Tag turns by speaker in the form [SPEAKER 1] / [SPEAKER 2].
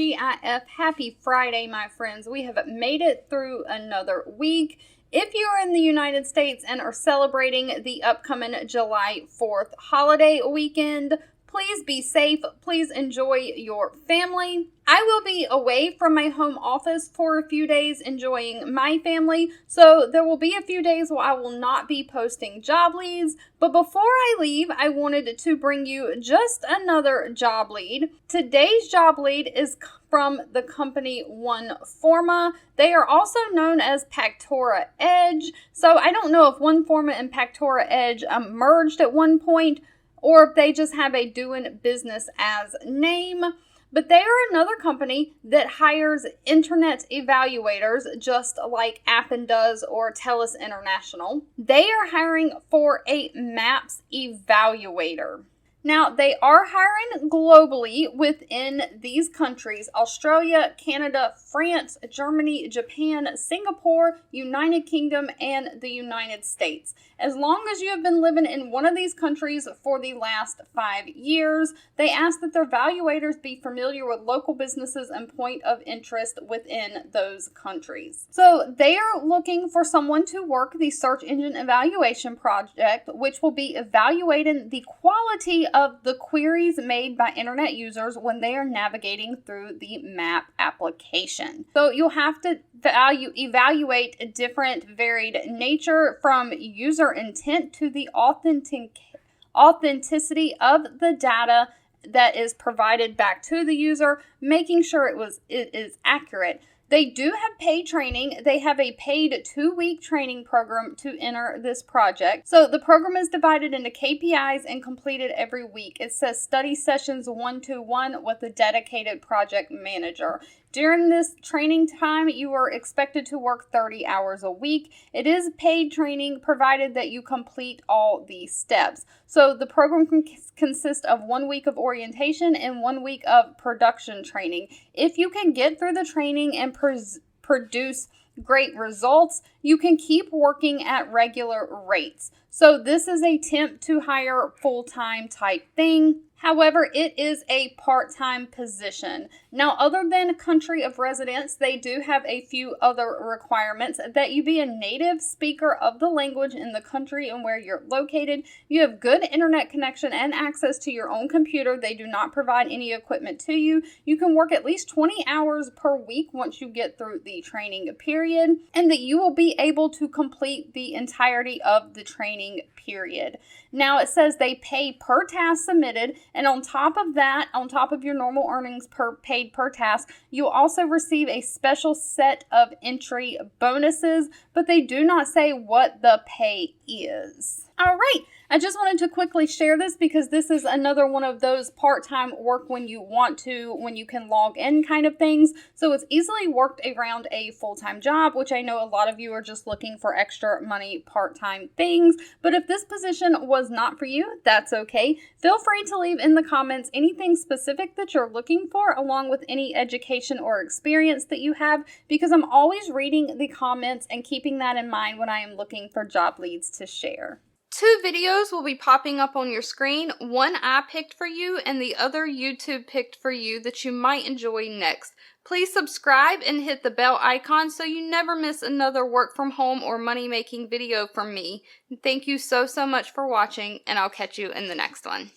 [SPEAKER 1] TGIF. Happy Friday, my friends. We have made it through another week. If you are in the United States and are celebrating the upcoming July 4th holiday weekend, please be safe. Please enjoy your family. I will be away from my home office for a few days enjoying my family, so there will be a few days where I will not be posting job leads. But before I leave, I wanted to bring you just another job lead. Today's job lead is from the company One Forma. They are also known as Pactera Edge. So I don't know if One Forma and Pactera Edge merged at one point, or if they just have a doing business as name. But they are another company that hires internet evaluators, just like Appen does or TELUS International. They are hiring for a MAPS evaluator. Now, they are hiring globally within these countries: Australia, Canada, France, Germany, Japan, Singapore, United Kingdom, and the United States. As long as you have been living in one of these countries for the last 5 years, they ask that their evaluators be familiar with local businesses and point of interest within those countries. So they are looking for someone to work the search engine evaluation project, which will be evaluating the quality of the queries made by internet users when they are navigating through the map application. So you'll have to evaluate different varied nature, from user intent to the authenticity of the data that is provided back to the user, making sure it is accurate. They do have paid training. They have a paid 2-week training program to enter this project. So the program is divided into KPIs and completed every week. It says study sessions 1-to-1 with a dedicated project manager. During this training time, you are expected to work 30 hours a week. It is paid training provided that you complete all these steps. So the program consists of 1 week of orientation and 1 week of production training. If you can get through the training and produce great results, you can keep working at regular rates. So this is a temp to hire full-time type thing. However, it is a part-time position. Now, other than country of residence, they do have a few other requirements: that you be a native speaker of the language in the country and where you're located. You have good internet connection and access to your own computer. They do not provide any equipment to you. You can work at least 20 hours per week once you get through the training period, and that you will be able to complete the entirety of the training period. Now, it says they pay per task submitted, and on top of that, on top of your normal earnings paid per task, you'll also receive a special set of entry bonuses, but they do not say what the pay is. All right, I just wanted to quickly share this because this is another one of those part-time work when you want to, when you can log in kind of things. So it's easily worked around a full-time job, which I know a lot of you are just looking for extra money part-time things. But if this position was not for you, that's okay. Feel free to leave in the comments anything specific that you're looking for, along with any education or experience that you have, because I'm always reading the comments and keeping that in mind when I am looking for job leads to share. 2 videos will be popping up on your screen. One I picked for you and the other YouTube picked for you that you might enjoy next. Please subscribe and hit the bell icon so you never miss another work from home or money making video from me. Thank you so much for watching, and I'll catch you in the next one.